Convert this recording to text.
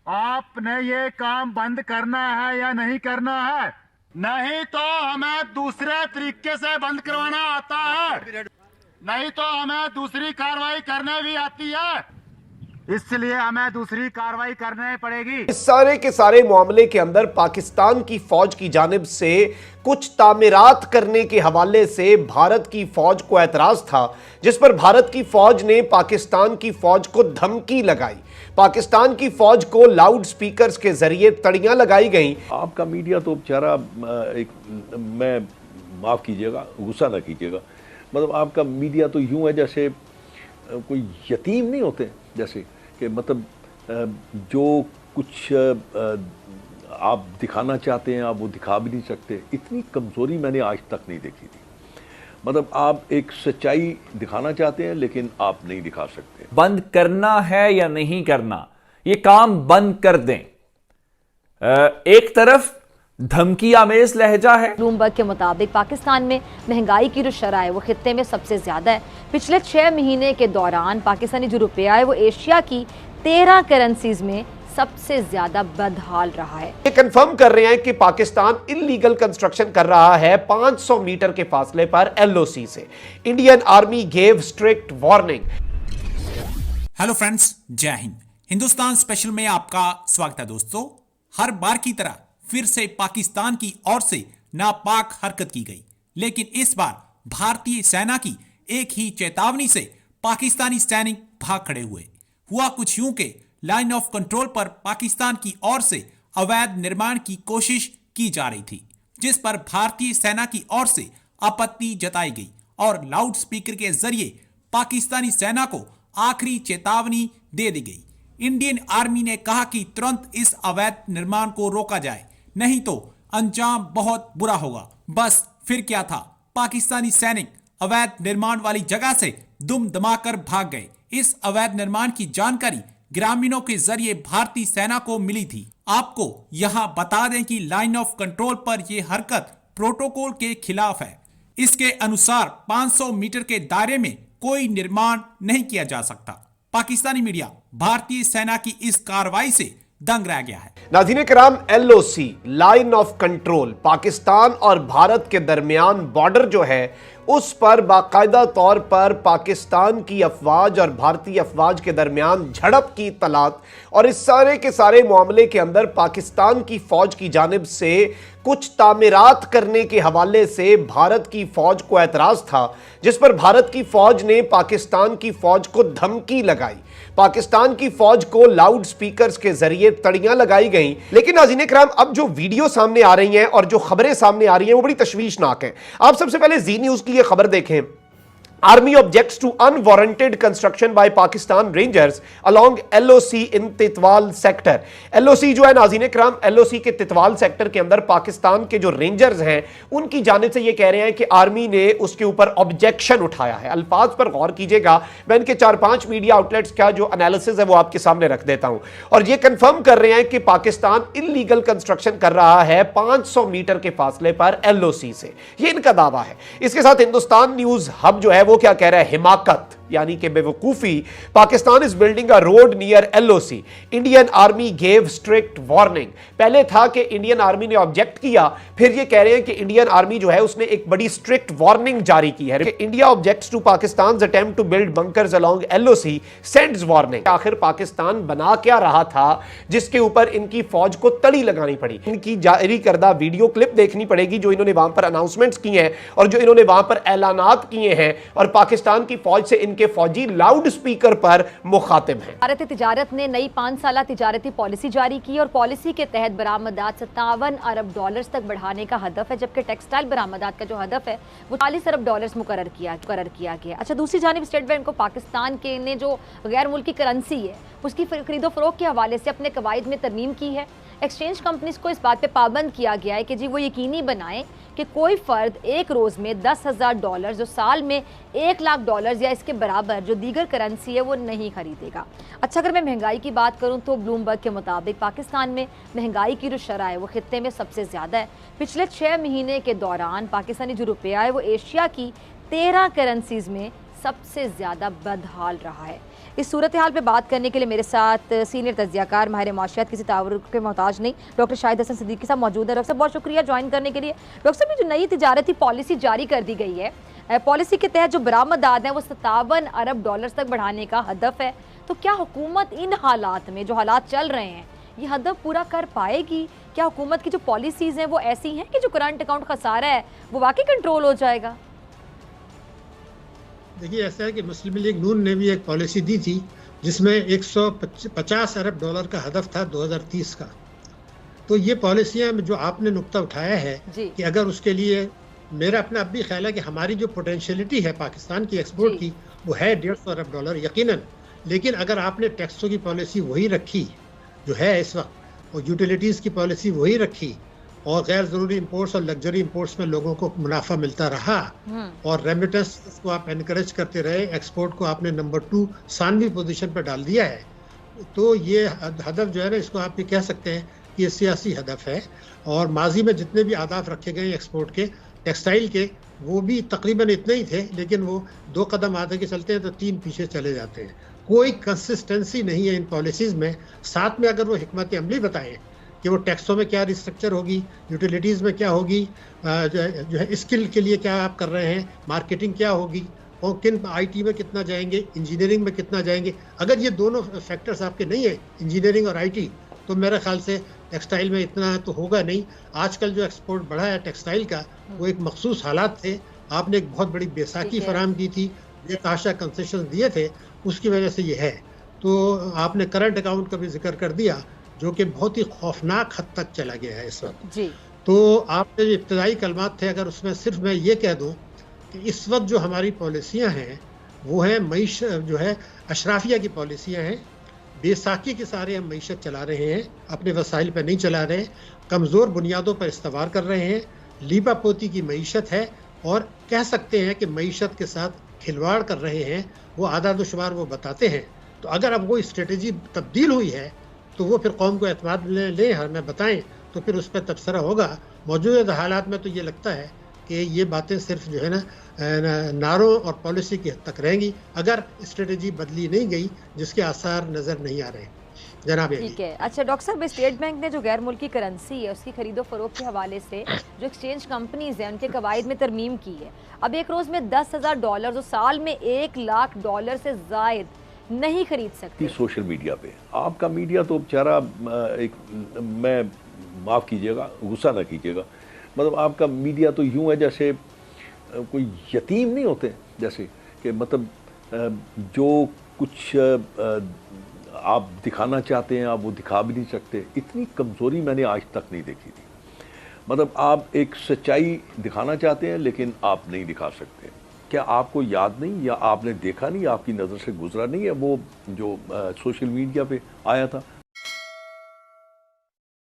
आपने ये काम बंद करना है या नहीं करना है? नहीं तो हमें दूसरे तरीके से बंद करवाना आता है, नहीं तो हमें दूसरी कार्रवाई करने भी आती है, इसलिए हमें दूसरी कार्रवाई करनी पड़ेगी। इस सारे के सारे मामले के अंदर पाकिस्तान की फौज की जानिब से कुछ तामीरात करने के हवाले से भारत की फौज को एतराज था, जिस पर भारत की फौज ने पाकिस्तान की फौज को धमकी लगाई। पाकिस्तान की फौज को लाउड स्पीकर्स के जरिए तड़ियां लगाई गई। आपका मीडिया तो बेचारा मैं माफ़ कीजिएगा, गुस्सा ना कीजिएगा, मतलब आपका मीडिया तो यूं है जैसे कोई यतीम नहीं होते, जैसे कि मतलब जो कुछ आप दिखाना चाहते हैं आप वो दिखा भी नहीं सकते। इतनी कमज़ोरी मैंने आज तक नहीं देखी थी। मतलब आप एक सच्चाई दिखाना चाहते हैं लेकिन आप नहीं दिखा सकते। बंद करना है या नहीं करना, ये काम बंद कर दें। एक तरफ धमकी आमेज लहजा है। ब्लूमबर्ग के मुताबिक पाकिस्तान में महंगाई की जो शरह है वो खित्ते में सबसे ज्यादा है। पिछले 6 महीने के दौरान पाकिस्तानी जो रुपया है वो एशिया की 13 करेंसीज में सबसे ज्यादा बदहाल रहा है। ये कंफर्म कर रहे हैं कि पाकिस्तान इल्लीगल कंस्ट्रक्शन कर रहा है 500 मीटर के फासले पर एलओसी से। Indian army gave strict warning. Hello friends, जय हिंद। हिंदुस्तान स्पेशल में आपका स्वागत है दोस्तों। हर बार की तरह फिर से पाकिस्तान की ओर से नापाक हरकत की गई, लेकिन इस बार भारतीय सेना की एक ही चेतावनी से पाकिस्तानी सैनिक भाग खड़े हुए। हुआ कुछ यूं के लाइन ऑफ कंट्रोल पर पाकिस्तान की ओर से अवैध निर्माण की कोशिश की जा रही थी, जिस पर भारतीय सेना की ओर से आपत्ति जताई गई और लाउड स्पीकर के जरिए पाकिस्तानी सेना को आखिरी चेतावनी दे दी गई। इंडियन आर्मी ने कहा कि तुरंत इस अवैध निर्माण को रोका जाए, नहीं तो अंजाम बहुत बुरा होगा। बस फिर क्या था, पाकिस्तानी सैनिक अवैध निर्माण वाली जगह से दुम दमाकर भाग गए। इस अवैध निर्माण की जानकारी ग्रामीणों के जरिए भारतीय सेना को मिली थी। आपको यहां बता दें कि लाइन ऑफ कंट्रोल पर यह हरकत प्रोटोकॉल के खिलाफ है। इसके अनुसार 500 मीटर के दायरे में कोई निर्माण नहीं किया जा सकता। पाकिस्तानी मीडिया भारतीय सेना की इस कार्रवाई से दंग रह गया है। नाज़रीन कराम, LOC line of control Pakistan और भारत के दरमियान बॉर्डर जो है उस पर बाकायदा तौर पर पाकिस्तान की अफवाज और भारतीय अफवाज के दरमियान झड़प की इत्तलात और इस सारे के सारे मामले के अंदर पाकिस्तान की फौज की जानिब से कुछ तामीरात करने के हवाले से भारत की फौज को एतराज था, जिस पर भारत की फौज ने पाकिस्तान की फौज को धमकी लगाई। पाकिस्तान की फौज को लाउड स्पीकर्स के जरिए तड़ियां लगाई गई। लेकिन नाज़रीन कराम, अब जो वीडियो सामने आ रही हैं और जो खबरें सामने आ रही हैं वो बड़ी तशवीशनाक हैं। आप सबसे पहले जी न्यूज की ये खबर देखें। Army objects to unwarranted construction by Pakistan Rangers along LOC in Titwal sector. LOC जो है नाज़रीन कराम, LOC के तितवाल सेक्टर के अंदर पाकिस्तान के जो रेंजर्स हैं उनकी जानिब से ये कह रहे हैं कि आर्मी ने उसके ऊपर ऑब्जेक्शन उठाया है। अल्फाज पर गौर कीजिएगा, मैं इनके 4-5 मीडिया आउटलेट्स का जो एनालिसिस है वो आपके सामने रख देता हूं। और ये कंफर्म कर रहे हैं कि पाकिस्तान इल्लीगल कंस्ट्रक्शन कर रहा है 500 मीटर के फासले पर LOC से, ये इनका दावा है। इसके साथ हिंदुस्तान न्यूज हब जो है वो क्या कह रहा है, हिमाकत यानी कि बेवकूफी, Pakistan is building a road near LOC, Indian army gave strict warning. पहले था कि इंडियन आर्मी ने ऑब्जेक्ट किया, फिर ये कह रहे हैं कि इंडियन आर्मी जो है उसने एक बड़ी स्ट्रिक्ट वार्निंग जारी की है कि India objects to Pakistan attempt to build bunkers along LOC, sends warning. आखिर पाकिस्तान बना क्या रहा था जिसके ऊपर इनकी फौज को तड़ी लगानी पड़ी? इनकी जारी करदा वीडियो क्लिप देखनी पड़ेगी जो इन्होंने वहां पर अनाउंसमेंट्स की हैं और जो इन्होंने वहां पर ऐलानात किए हैं, और पाकिस्तान की फौज से के फौजी लाउड स्पीकर पर मुखातिब हैं। भारतीय तिजारत ने नई 5 साला तिजारती पॉलिसी जारी की और पॉलिसी के तहत बरामदात 57 अरब डॉलर्स तक बढ़ाने का हदफ है, जबकि टेक्सटाइल बरामदात का जो हदफ है वो 40 अरब डॉलर्स मुकर्रर किया गया। अच्छा, दूसरी जानिब स्टेट बैंक को पाकिस्तान के ने जो गैर मुल्की करेंसी है उसकी खरीदो फरोख्त के हवाले से अपने कवायद में तरमीम की है। एक्सचेंज कंपनीज को इस बात पे पाबंद किया गया है कि जी वो यकीनी बनाएं कि कोई फर्द एक रोज़ में 10,000 डॉलर, जो साल में 1 लाख डॉलर या इसके बराबर जो दीगर करेंसी है वो नहीं खरीदेगा। अच्छा, अगर मैं महंगाई की बात करूं तो ब्लूमबर्ग के मुताबिक पाकिस्तान में महंगाई की जो शरह है वो खित्ते में सबसे ज़्यादा है। पिछले 6 महीने के दौरान पाकिस्तानी जो रुपया है वो एशिया की 13 करेंसीज में सबसे ज़्यादा बदहाल रहा है। इस सूरत हाल पे बात करने के लिए मेरे साथ सीनियर तज्जियाकार माहिर माशियात किसी तावुर के मोहताज नहीं डॉक्टर शाहिद हसन सिद्दीकी साहब मौजूद है। डॉक्टर साहब बहुत शुक्रिया ज्वाइन करने के लिए। डॉक्टर साहब ये जो नई तिजारती पॉलिसी जारी कर दी गई है, पॉलिसी के तहत जो बरामदात हैं वो 57 अरब डॉलर तक बढ़ाने का हदफ है, तो क्या हुकूमत इन हालात में जो हालात चल रहे हैं ये हदफ पूरा कर पाएगी? क्या हुकूमत की जो पॉलिसीज़ हैं वो ऐसी हैं कि जो करंट अकाउंट खसारा है वो वाकई कंट्रोल हो जाएगा? देखिए, ऐसा है कि मुस्लिम लीग नून ने भी एक पॉलिसी दी थी जिसमें 150 अरब डॉलर का हदफ था 2030 का। तो ये पॉलिसियां जो आपने नुक्ता उठाया है कि अगर उसके लिए मेरा अपना अब भी ख्याल है कि हमारी जो पोटेंशियलिटी है पाकिस्तान की एक्सपोर्ट की वो है 150 अरब डॉलर यकीनन। लेकिन अगर आपने टैक्सों की पॉलिसी वही रखी जो है इस वक्त, और यूटिलिटीज़ की पॉलिसी वही रखी, और गैर ज़रूरी इंपोर्ट्स और लग्जरी इंपोर्ट्स में लोगों को मुनाफा मिलता रहा, और रेमिटेंस को आप एनकरेज करते रहे, एक्सपोर्ट को आपने नंबर 2 सानवी पोजीशन पर डाल दिया है, तो ये हदफ जो है ना, इसको आप ये कह सकते हैं कि ये सियासी हदफ है। और माजी में जितने भी आदाफ रखे गए एक्सपोर्ट के, टेक्सटाइल के, वो भी तकरीबन इतने ही थे, लेकिन वो 2 कदम आगे के चलते हैं तो 3 पीछे चले जाते हैं। कोई कंसिस्टेंसी नहीं है इन पॉलिसीज़ में। साथ में अगर वो हिकमत अमली बताएं कि वो टैक्सों में क्या रिस्ट्रक्चर होगी, यूटिलिटीज़ में क्या होगी, जो है स्किल के लिए क्या आप कर रहे हैं, मार्केटिंग क्या होगी, और किन आईटी में कितना जाएंगे, इंजीनियरिंग में कितना जाएंगे, अगर ये दोनों फैक्टर्स आपके नहीं है, इंजीनियरिंग और आईटी, तो मेरे ख्याल से टेक्सटाइल में इतना तो होगा नहीं। आजकल जो एक्सपोर्ट बढ़ा है टेक्सटाइल का, वो एक मखसूस हालात थे। आपने एक बहुत बड़ी बैसाखी फराहम की थी, बेतहाशा कंसेशन दिए थे, उसकी वजह से ये है। तो आपने करंट अकाउंट का भी जिक्र कर दिया, जो कि बहुत ही खौफनाक हद तक चला गया है इस वक्त जी। तो आपके जो इब्तदाई कलमात थे, अगर उसमें सिर्फ मैं ये कह दूं कि इस वक्त जो हमारी पॉलिसियां हैं वो हैं मईशत, जो है अशराफिया की पॉलिसियां हैं। बेसाखी के सारे हम मईशत चला रहे हैं, अपने वसाइल पर नहीं चला रहे, कमज़ोर बुनियादों पर इस्तवार कर रहे हैं, लीपा पोती की मईशत है, और कह सकते हैं कि मईशत के साथ खिलवाड़ कर रहे हैं। वो आदाद शुमार वो बताते हैं। तो अगर अब वो स्ट्रेटजी तब्दील हुई है तो वो फिर कौम को एतमाद लें हमें बताएं, तो फिर उस पर तबसरा होगा। मौजूदा हालात में तो ये लगता है कि ये बातें सिर्फ जो है ना नारों और पॉलिसी की हद तक रहेंगी, अगर स्ट्रेटजी बदली नहीं गई, जिसके आसार नज़र नहीं आ रहे। जनाब ठीक है। अच्छा डॉक्टर साहब, स्टेट बैंक ने जो गैर मुल्की करेंसी है उसकी खरीदो फरोख्त के हवाले से जो एक्सचेंज कंपनीज हैं उनके कवायद में तरमीम की है। अब एक रोज़ में 10,000 डॉलर, जो साल में 1 लाख डॉलर से ज़ायद नहीं खरीद सकती। सोशल मीडिया पे आपका मीडिया तो बेचारा एक, मैं माफ़ कीजिएगा, गुस्सा ना कीजिएगा, मतलब आपका मीडिया तो यूं है जैसे कोई यतीम नहीं होते, जैसे कि मतलब जो कुछ आप दिखाना चाहते हैं आप वो दिखा भी नहीं सकते। इतनी कमज़ोरी मैंने आज तक नहीं देखी थी। मतलब आप एक सच्चाई दिखाना चाहते हैं लेकिन आप नहीं दिखा सकते। क्या आपको याद नहीं, या आपने देखा नहीं, आपकी नज़र से गुजरा नहीं है वो जो सोशल मीडिया पे आया था?